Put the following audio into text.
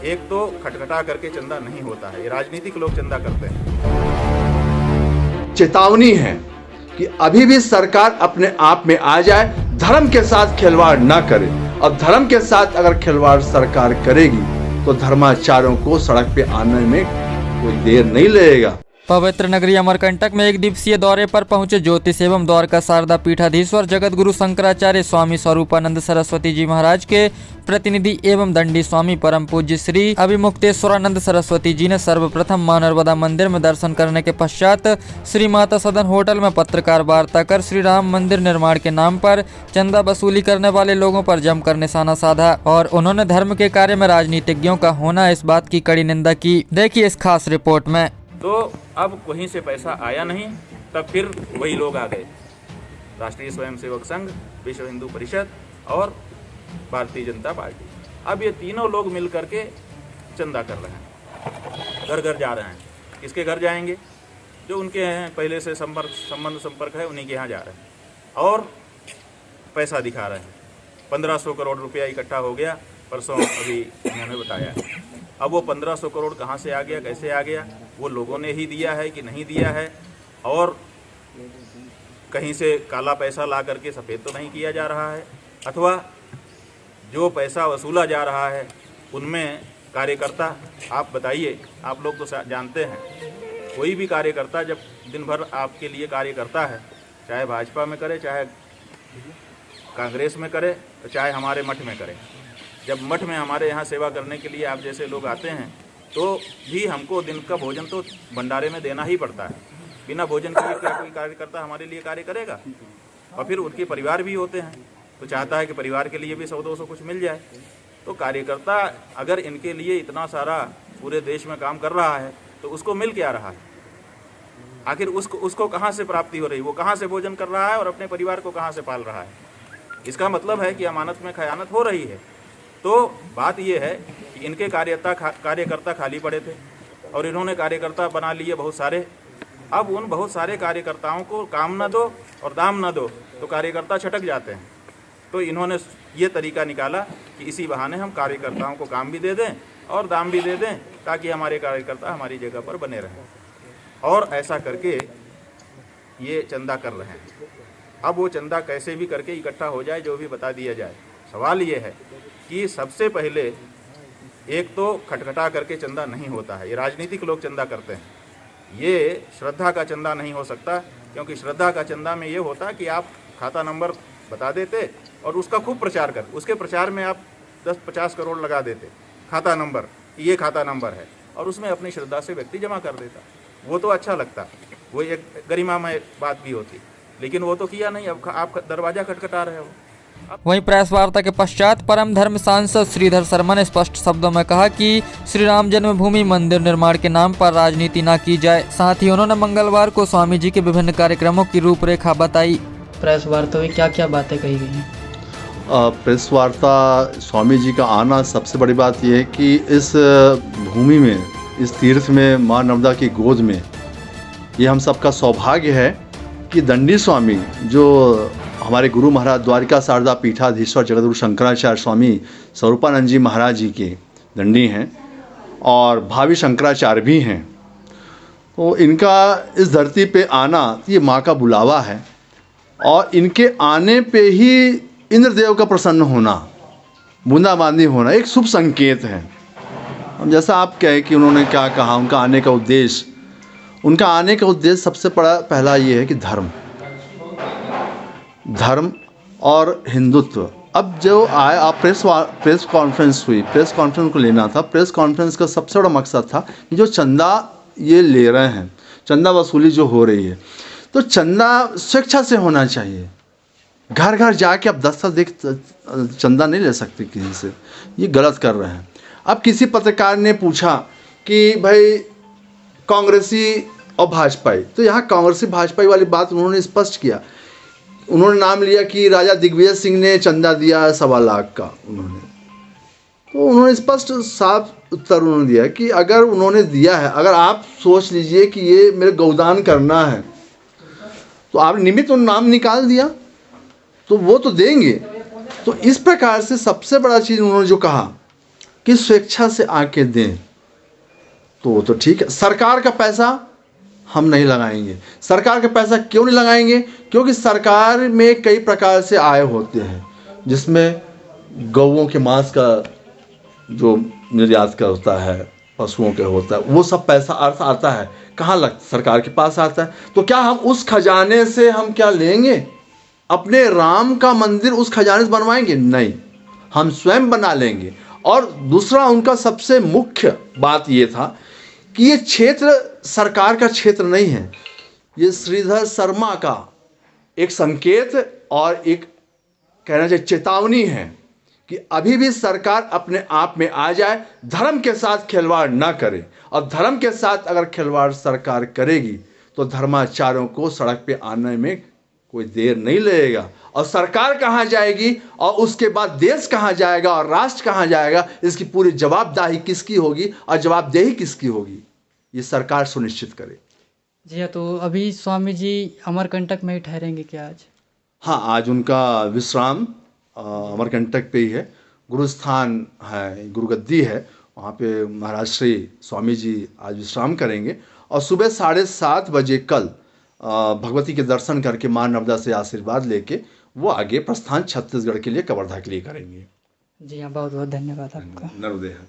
एक तो खटखटा करके चंदा नहीं होता है, ये राजनीतिक लोग चंदा करते हैं। चेतावनी है कि अभी भी सरकार अपने आप में आ जाए, धर्म के साथ खिलवाड़ ना करे। और धर्म के साथ अगर खिलवाड़ सरकार करेगी तो धर्माचार्यों को सड़क पे आने में कोई देर नहीं लगेगा। पवित्र नगरी अमरकंटक में एक दिवसीय दौरे पर पहुंचे ज्योतिष एवं द्वारका शारदा पीठाधीश्वर जगत गुरु शंकराचार्य स्वामी स्वरूपानंद सरस्वती जी महाराज के प्रतिनिधि एवं दंडी स्वामी परम पूज्य श्री अभिमुक्तेश्वरानंद सरस्वती जी ने सर्वप्रथम मां नर्मदा मंदिर में दर्शन करने के पश्चात श्री माता सदन होटल में पत्रकार वार्ता कर श्री राम मंदिर निर्माण के नाम पर चंदा वसूली करने वाले लोगों पर जमकर निशाना साधा और उन्होंने धर्म के कार्य में राजनीतिज्ञों का होना इस बात की कड़ी निंदा की। देखिए इस खास रिपोर्ट में। तो अब कहीं से पैसा आया नहीं, तब फिर वही लोग आ गए, राष्ट्रीय स्वयंसेवक संघ, विश्व हिंदू परिषद और भारतीय जनता पार्टी। अब ये तीनों लोग मिल करके चंदा कर रहे हैं, घर घर जा रहे हैं। किसके घर जाएंगे? जो उनके हैं पहले से संबंध संपर्क है, उन्हीं के यहाँ जा रहे हैं और पैसा दिखा रहे हैं। 1500 करोड़ रुपया इकट्ठा हो गया, परसों अभी उन्होंने बताया। अब वो 1500 करोड़ कहाँ से आ गया, कैसे आ गया, वो लोगों ने ही दिया है कि नहीं दिया है, और कहीं से काला पैसा ला करके सफ़ेद तो नहीं किया जा रहा है, अथवा जो पैसा वसूला जा रहा है उनमें कार्यकर्ता, आप बताइए, आप लोग तो जानते हैं, कोई भी कार्यकर्ता जब दिन भर आपके लिए कार्य करता है, चाहे भाजपा में करे, चाहे कांग्रेस में करे, तो चाहे हमारे मठ में करे, जब मठ में हमारे यहाँ सेवा करने के लिए आप जैसे लोग आते हैं तो भी हमको दिन का भोजन तो भंडारे में देना ही पड़ता है। बिना भोजन के क्या कोई कार्यकर्ता हमारे लिए कार्य करेगा? और फिर उनके परिवार भी होते हैं, तो चाहता है कि परिवार के लिए भी 100-200 कुछ मिल जाए। तो कार्यकर्ता अगर इनके लिए इतना सारा पूरे देश में काम कर रहा है तो उसको मिल क्या रहा है? आखिर उसको कहाँ से प्राप्ति हो रही, वो कहाँ से भोजन कर रहा है और अपने परिवार को कहाँ से पाल रहा है? इसका मतलब है कि अमानत में खयानत हो रही है। तो बात यह है कि इनके कार्यकर्ता खाली पड़े थे और इन्होंने कार्यकर्ता बना लिए बहुत सारे। अब उन बहुत सारे कार्यकर्ताओं को काम न दो और दाम न दो तो कार्यकर्ता छटक जाते हैं। तो इन्होंने ये तरीका निकाला कि इसी बहाने हम कार्यकर्ताओं को काम भी दे दें और दाम भी दे दें, ताकि हमारे कार्यकर्ता हमारी जगह पर बने रहें, और ऐसा करके ये चंदा कर रहे हैं। अब वो चंदा कैसे भी करके इकट्ठा हो जाए, जो भी बता दिया जाए। सवाल ये है कि सबसे पहले एक तो खटखटा करके चंदा नहीं होता है, ये राजनीतिक लोग चंदा करते हैं। ये श्रद्धा का चंदा नहीं हो सकता, क्योंकि श्रद्धा का चंदा में ये होता कि आप खाता नंबर बता देते और उसका खूब प्रचार कर, उसके प्रचार में आप 10-50 करोड़ लगा देते, खाता नंबर, ये खाता नंबर है, और उसमें अपनी श्रद्धा से व्यक्ति जमा कर देता। वो तो अच्छा लगता, वो एक गरिमामय बात भी होती, लेकिन वो तो किया नहीं। अब आप दरवाज़ा खटखटा रहे हो। वहीं प्रेस वार्ता के पश्चात परम धर्म सांसद श्रीधर शर्मा ने स्पष्ट शब्दों में कहा कि श्री राम जन्मभूमि मंदिर निर्माण के नाम पर राजनीति न की जाए। साथ ही उन्होंने मंगलवार को स्वामी जी के विभिन्न कार्यक्रमों की रूपरेखा बताई। प्रेस वार्ता में क्या क्या बातें कही गई हैं? प्रेस वार्ता, स्वामी जी का आना, सबसे बड़ी बात यह है कि इस भूमि में, इस तीर्थ में, माँ नर्मदा की गोद में, ये हम सबका सौभाग्य है कि दंडी स्वामी, जो हमारे गुरु महाराज द्वारका शारदा पीठाधीश्वर जगतगुरु शंकराचार्य स्वामी स्वरूपानंद जी महाराज जी के दंडी हैं और भावी शंकराचार्य भी हैं। तो इनका इस धरती पे आना ये माँ का बुलावा है, और इनके आने पे ही इंद्रदेव का प्रसन्न होना, बूंदाबांदी होना एक शुभ संकेत है। अब जैसा आप कहें कि उन्होंने क्या कहा, उनका आने का उद्देश्य सबसे पहला ये है कि धर्म और हिंदुत्व। अब जो आए, आप प्रेस कॉन्फ्रेंस हुई, प्रेस कॉन्फ्रेंस को लेना था। प्रेस कॉन्फ्रेंस का सबसे बड़ा मकसद था कि जो चंदा ये ले रहे हैं, चंदा वसूली जो हो रही है, तो चंदा स्वेच्छा से होना चाहिए। घर घर जाके आप 10 साल चंदा नहीं ले सकते किसी से, ये गलत कर रहे हैं। अब किसी पत्रकार ने पूछा कि भाई कांग्रेसी और भाजपाई, तो यहाँ कांग्रेसी भाजपाई वाली बात उन्होंने स्पष्ट किया। उन्होंने नाम लिया कि राजा दिग्विजय सिंह ने चंदा दिया 1.25 लाख का। उन्होंने स्पष्ट साफ उत्तर उन्होंने दिया कि अगर उन्होंने दिया है, अगर आप सोच लीजिए कि ये मेरे गौदान करना है, तो आप निमित्त उन नाम निकाल दिया तो वो तो देंगे। तो इस प्रकार से सबसे बड़ा चीज़ उन्होंने जो कहा कि स्वेच्छा से आके दें तो वो तो ठीक है। सरकार का पैसा हम नहीं लगाएंगे। सरकार का पैसा क्यों नहीं लगाएंगे? क्योंकि सरकार में कई प्रकार से आय होते हैं, जिसमें गौओं के मांस का जो निर्यात का होता है, पशुओं के होता है, वो सब पैसा अर्थ आता है कहाँ लग सरकार के पास आता है। तो क्या हम उस खजाने से हम क्या लेंगे? अपने राम का मंदिर उस खजाने से बनवाएंगे? नहीं, हम स्वयं बना लेंगे। और दूसरा उनका सबसे मुख्य बात ये था कि ये क्षेत्र सरकार का क्षेत्र नहीं है, ये श्रीधर शर्मा का एक संकेत और एक कहना चाहिए चेतावनी है कि अभी भी सरकार अपने आप में आ जाए, धर्म के साथ खिलवाड़ ना करे। और धर्म के साथ अगर खिलवाड़ सरकार करेगी तो धर्माचार्यों को सड़क पे आने में कोई देर नहीं लगेगा। और सरकार कहाँ जाएगी और उसके बाद देश कहाँ जाएगा और राष्ट्र कहाँ जाएगा, इसकी पूरी जवाबदेही किसकी होगी और जवाबदेही किसकी होगी, ये सरकार सुनिश्चित करे। जी हाँ, तो अभी स्वामी जी अमरकंटक में ही ठहरेंगे क्या आज? हाँ, आज उनका विश्राम अमरकंटक पे ही है। गुरुस्थान है, गुरुगद्दी है, वहाँ पे महाराज श्री स्वामी जी आज विश्राम करेंगे। और सुबह 7:30 बजे कल भगवती के दर्शन करके माँ नर्मदा से आशीर्वाद लेके वो आगे प्रस्थान छत्तीसगढ़ के लिए, कवर्धा के लिए करेंगे। जी हाँ, बहुत बहुत धन्यवाद आपका। नर्मदे है।